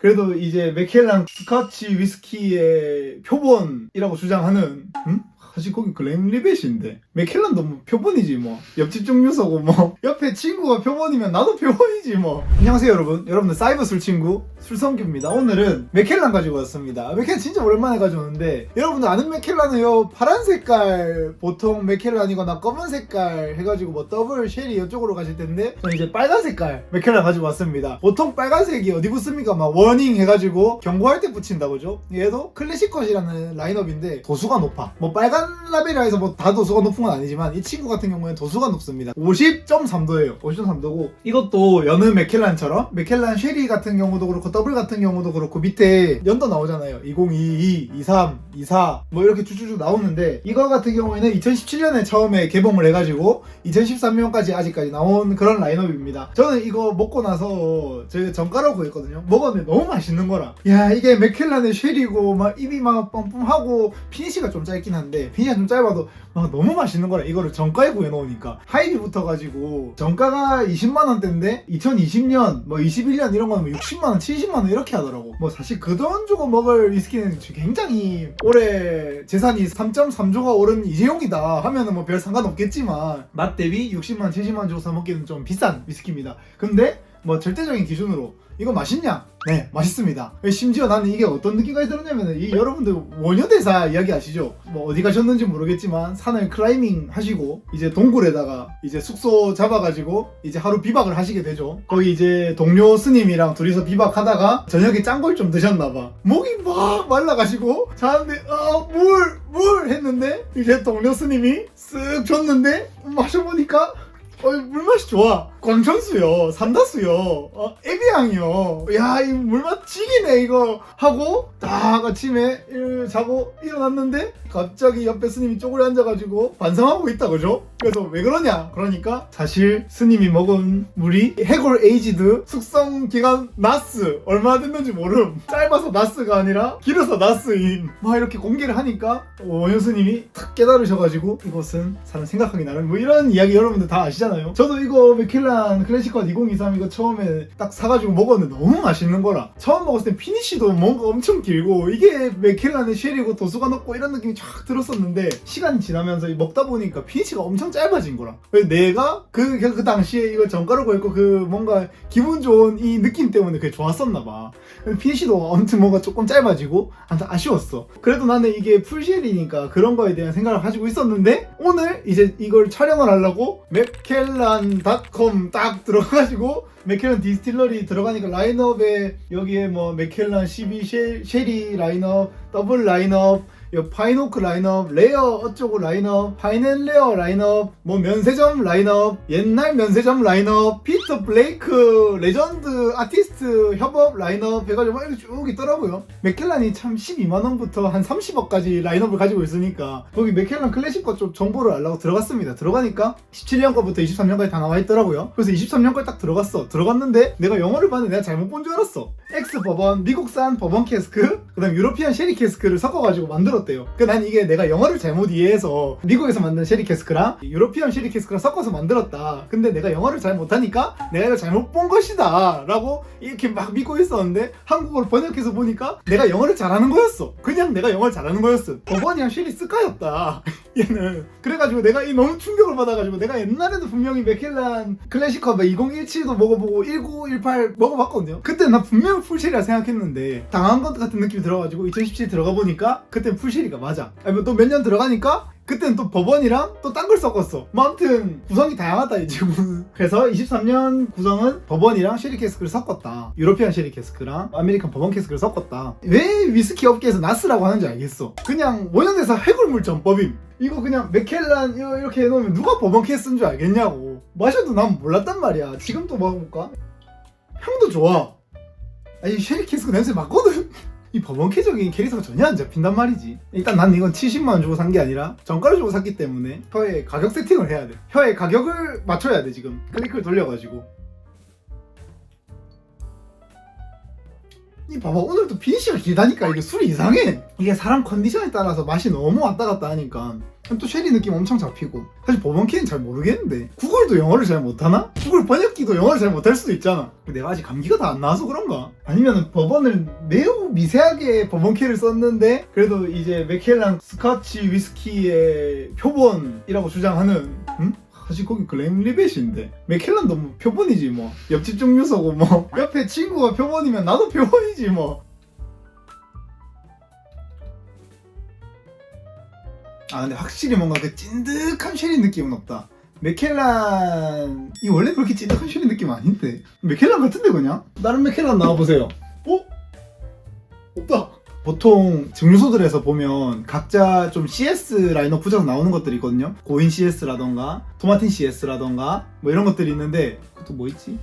그래도 이제 맥켈란 스카치 위스키의 표본이라고 주장하는 사실 거기 글렌리벳인데 맥켈란도 뭐 표본이지 뭐. 옆집 증류소고 뭐 옆에 친구가 표본이면 나도 표본이지 뭐. 안녕하세요 여러분들 사이버 술친구 술성규입니다. 오늘은 맥켈란 가지고 왔습니다. 맥켈란 진짜 오랜만에 가져오는데 여러분들 아는 맥켈란은 요 파란 색깔 보통 맥켈란이거나 검은 색깔 해가지고 뭐 더블 쉐리 이쪽으로 가실 텐데 저는 이제 빨간 색깔 맥켈란 가지고 왔습니다. 보통 빨간색이 어디 붙습니까? 막 워닝 해가지고 경고할 때 붙인다고죠. 얘도 클래식컷이라는 라인업인데 도수가 높아. 뭐 빨간 라벨이라 해서 뭐 다 도수가 높은 건 아니지만 이 친구 같은 경우에는 도수가 높습니다. 50.3도예요 50.3도고 이것도 여느 맥켈란처럼 맥켈란 쉐리 같은 경우도 그렇고 더블 같은 경우도 그렇고 밑에 연도 나오잖아요. 2022, 23, 24 뭐 이렇게 쭉쭉쭉 나오는데 이거 같은 경우에는 2017년에 처음에 개봉을 해가지고 2013년까지 아직까지 나온 그런 라인업입니다. 저는 이거 먹고 나서 제가 정가로 구했거든요. 먹었는데 너무 맛있는 거라. 야 이게 맥켈란의 쉐리고 막 입이 막 뻥뻥하고 피니시가 좀 짧긴 한데 피니시가 좀 짧아도 막 너무 맛있는 거라. 이거를 정가에 구해놓으니까 하이비 붙어가지고 정가가 20만원대인데 2020년 뭐 21년 이런 거는 60만원 70만원 이렇게 하더라고. 뭐 사실 그 돈 주고 먹을 위스키는 굉장히 올해 재산이 3.3조가 오른 이재용이다 하면은 뭐 별 상관없겠지만 맛 대비 60만원 70만원 주고 사 먹기는 좀 비싼 위스키입니다. 근데 뭐 절대적인 기준으로 이거 맛있냐? 네, 맛있습니다. 심지어 나는 이게 어떤 느낌까지 들었냐면 이 여러분들 원효대사 이야기 아시죠? 뭐 어디 가셨는지 모르겠지만 산을 클라이밍 하시고 이제 동굴에다가 이제 숙소 잡아가지고 이제 하루 비박을 하시게 되죠. 거기 이제 동료 스님이랑 둘이서 비박하다가 저녁에 짠 걸 좀 드셨나봐. 목이 막 말라가지고 자는데 물 했는데 이제 동료 스님이 쓱 줬는데 마셔보니까 물맛이 좋아. 광천수요, 삼다수요, 에비앙이요. 야, 이 물맛 지기네 이거 하고 딱 아침에 자고 일어났는데 갑자기 옆에 스님이 쪼그려 앉아가지고 반성하고 있다 그죠? 그래서 왜 그러냐? 그러니까 사실 스님이 먹은 물이 해골 에이지드 숙성 기간 나스 얼마나 됐는지 모름. 짧아서 나스가 아니라 길어서 나스인 막 이렇게 공개를 하니까 원효 스님이 탁 깨달으셔가지고 이것은 사람 생각하기 나름 뭐 이런 이야기 여러분들 다 아시잖아요. 저도 이거 맥켈란 클래식컷 2023 이거 처음에 딱 사가지고 먹었는데 너무 맛있는 거라. 처음 먹었을 때 피니쉬도 뭔가 엄청 길고 이게 맥켈란의 쉐리고 도수가 높고 이런 느낌이 쫙 들었었는데 시간이 지나면서 먹다 보니까 피니쉬가 엄청 짧아진 거라. 내가 그 당시에 이걸 정가로 구했고 그 뭔가 기분 좋은 이 느낌 때문에 그게 좋았었나 봐. 피니쉬도 아무튼 뭔가 조금 짧아지고 아쉬웠어. 그래도 나는 이게 풀쉘이니까 그런 거에 대한 생각을 가지고 있었는데 오늘 이제 이걸 촬영을 하려고 맥켈란.com 딱 들어가지고 맥켈란 디스틸러리 들어가니까 라인업에 여기에 뭐 맥켈란 12 쉐리 라인업, 더블 라인업, 파인오크 라인업, 레어 어쩌고 라인업, 파인앤레어 라인업, 뭐 면세점 라인업, 옛날 면세점 라인업, 피터 블레이크 레전드 아티스트 협업 라인업 해가지고 막 이렇게 쭉 있더라고요. 맥켈란이 참 12만원부터 한 30억까지 라인업을 가지고 있으니까 거기 맥켈란 클래식 거 좀 정보를 알려고 들어갔습니다. 들어가니까 17년 거부터 23년까지 다 나와 있더라고요. 그래서 23년 거에 딱 들어갔어. 들어갔는데 내가 영어를 봤는데 내가 잘못 본 줄 알았어. 엑스 버번, 미국산 버번 캐스크, 그 다음 유로피안 쉐리 캐스크를 섞어가지고 만들었대요. 난 이게 내가 영어를 잘못 이해해서 미국에서 만든 쉐리 캐스크랑 유로피안 쉐리 캐스크랑 섞어서 만들었다. 근데 내가 영어를 잘 못하니까 내가 이걸 잘못 본 것이다 라고 이렇게 막 믿고 있었는데 한국어로 번역해서 보니까 내가 영어를 잘하는 거였어. 그냥 내가 영어를 잘하는 거였어. 버번이랑 쉐리 스카였다 얘는. 그래가지고 내가 이 너무 충격을 받아가지고 내가 옛날에도 분명히 맥켈란 클래식컵 2017도 먹어보고 1918 먹어봤거든요. 그때 나 분명 풀쉐리라 생각했는데 당한 것 같은 느낌이 들어가지고 2017 들어가 보니까 그땐 풀쉐리가 맞아. 또 몇 년 들어가니까 그때는 또 버번이랑 또 딴 걸 섞었어. 뭐 아무튼 구성이 다양하다 이 지금. 그래서 23년 구성은 버번이랑 쉐리 캐스크를 섞었다. 유로피안 쉐리 캐스크랑 아메리칸 버번 캐스크를 섞었다. 왜 위스키 업계에서 나스라고 하는지 알겠어. 그냥 원형대사 해골물 전법임. 이거 그냥 맥켈란 이렇게 해놓으면 누가 버번 캐스인 줄 알겠냐고. 마셔도 난 몰랐단 말이야. 지금 또 먹어볼까? 향도 좋아. 아니 쉐리 캐스크 냄새 맡거든. 이 버번캐적인 캐릭터가 전혀 안 잡힌단 말이지. 일단 난 이건 70만원 주고 산 게 아니라 정가를 주고 샀기 때문에 혀에 가격 세팅을 해야 돼. 혀에 가격을 맞춰야 돼. 지금 클릭을 돌려가지고 이 봐봐 오늘도 피니시가 길다니까. 이게 술이 이상해. 이게 사람 컨디션에 따라서 맛이 너무 왔다 갔다 하니까 또 쉐리 느낌 엄청 잡히고. 사실 버번키는 잘 모르겠는데 구글도 영어를 잘 못하나? 구글 번역기도 영어를 잘 못할 수도 있잖아. 내가 아직 감기가 다 안 나와서 그런가? 아니면 버번을 매우 미세하게 버번키를 썼는데 그래도 이제 맥켈란 스카치 위스키의 표본이라고 주장하는 사실 거기 글렌리벳인데 맥켈란도 뭐 표본이지 뭐. 옆집 증류소고 뭐 옆에 친구가 표본이면 나도 표본이지 뭐. 아 근데 확실히 뭔가 그 찐득한 쉐리 느낌은 없다. 맥켈란이 원래 그렇게 찐득한 쉐리 느낌 아닌데. 맥켈란 같은데 그냥? 다른 맥켈란 나와보세요. 없다. 보통 증류소들에서 보면 각자 좀 CS 라인업 붙여서 나오는 것들이 있거든요. 고인 CS라던가 토마틴 CS라던가 뭐 이런 것들이 있는데 그것도 뭐 있지?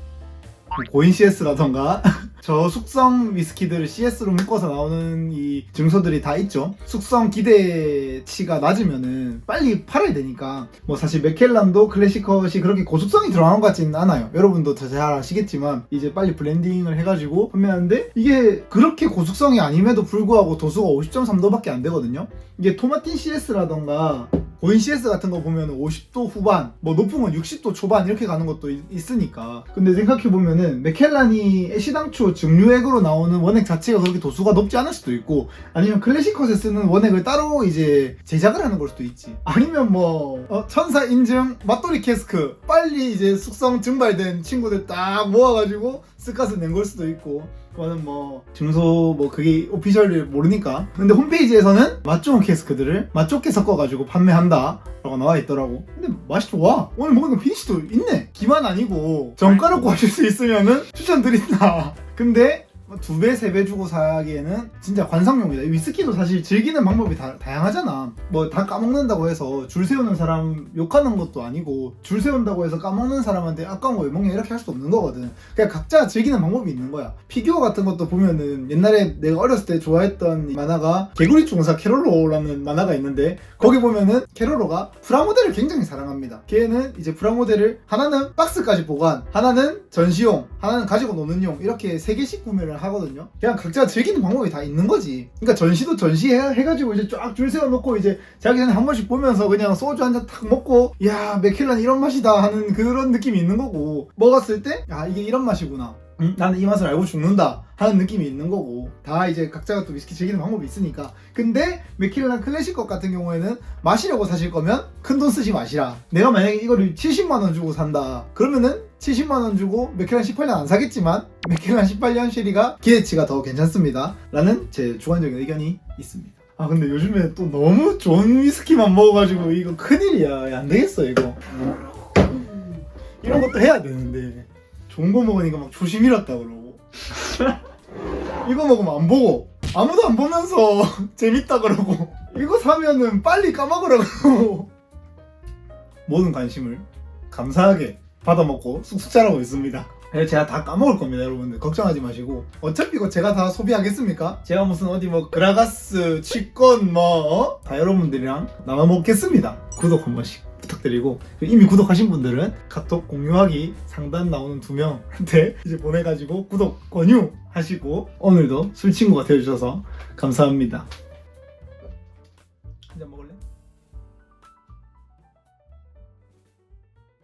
고인 CS라던가 저숙성 위스키들을 CS로 묶어서 나오는 이 증소들이 다 있죠. 숙성 기대치가 낮으면은 빨리 팔아야 되니까. 뭐 사실 맥켈란도 클래시컷이 그렇게 고숙성이 들어간 것 같지는 않아요. 여러분도 잘 아시겠지만 이제 빨리 블렌딩을 해가지고 판매하는데 이게 그렇게 고숙성이 아님에도 불구하고 도수가 50.3도밖에 안 되거든요. 이게 토마틴 CS라던가 고인 CS 같은 거 보면 50도 후반, 뭐 높은 건 60도 초반 이렇게 가는 것도 있으니까. 근데 생각해보면은 맥켈란이 애시당초 증류액으로 나오는 원액 자체가 그렇게 도수가 높지 않을 수도 있고, 아니면 클래식컷에 쓰는 원액을 따로 이제 제작을 하는 걸 수도 있지. 아니면 뭐 천사 인증 맛돌이 캐스크 빨리 이제 숙성 증발된 친구들 딱 모아가지고 스카스 낸 걸 수도 있고. 그거는 뭐 증소 뭐 그게 오피셜을 모르니까. 근데 홈페이지에서는 맛 좋은 캐스크들을 맛 좋게 섞어가지고 판매한다 라고 나와 있더라고. 근데 맛이 좋아. 오늘 먹은 피니시도 있네. 기만 아니고 정가로 구하실 수 있으면은 추천드린다. 근데 2배, 3배 주고 사기에는 진짜 관상용이다. 이 위스키도 사실 즐기는 방법이 다양하잖아. 뭐 다 까먹는다고 해서 줄 세우는 사람 욕하는 것도 아니고, 줄 세운다고 해서 까먹는 사람한테 아까운 거 왜 먹냐 이렇게 할 수 없는 거거든. 그냥 각자 즐기는 방법이 있는 거야. 피규어 같은 것도 보면은 옛날에 내가 어렸을 때 좋아했던 만화가 개구리 중사 캐롤로라는 만화가 있는데, 거기 보면은 캐롤로가 프라모델을 굉장히 사랑합니다. 걔는 이제 프라모델을 하나는 박스까지 보관, 하나는 전시용, 하나는 가지고 노는 용, 이렇게 3개씩 구매를 하거든요. 그냥 각자 즐기는 방법이 다 있는 거지. 그러니까 전시도 전시해가지고 이제 쫙 줄 세워놓고 이제 자기 전에 한 번씩 보면서 그냥 소주 한 잔 탁 먹고, 야 맥켈란 이런 맛이다 하는 그런 느낌이 있는 거고, 먹었을 때 야 이게 이런 맛이구나, 나는 이 맛을 알고 죽는다 하는 느낌이 있는 거고. 다 이제 각자가 또 위스키 즐기는 방법이 있으니까. 근데 맥켈란 클래식것 같은 경우에는 마시려고 사실 거면 큰돈 쓰지 마시라. 내가 만약에 이거를 70만원 주고 산다 그러면은 70만원 주고 맥켈란 18년 안 사겠지만 맥켈란 18년 쉐리가 기대치가 더 괜찮습니다 라는 제 주관적인 의견이 있습니다. 아 근데 요즘에 또 너무 좋은 위스키만 먹어가지고 이거 큰일이야. 야, 안 되겠어 이거. 이런 것도 해야 되는데 좋은 거 먹으니까 막 조심 잃었다 그러고 이거 먹으면 안 보고 아무도 안 보면서 재밌다 그러고, 이거 사면은 빨리 까먹으라고. 모든 관심을 감사하게 받아먹고 쑥쑥 자라고 있습니다. 그래서 제가 다 까먹을 겁니다. 여러분들 걱정하지 마시고. 어차피 이거 제가 다 소비하겠습니까? 제가 무슨 어디 뭐 그라가스, 취권 뭐 다 여러분들이랑 나눠 먹겠습니다. 구독 한 번씩 부탁드리고, 이미 구독하신 분들은 카톡 공유하기 상단 나오는 2명한테 이제 보내가지고 구독 권유하시고, 오늘도 술친구가 되어주셔서 감사합니다.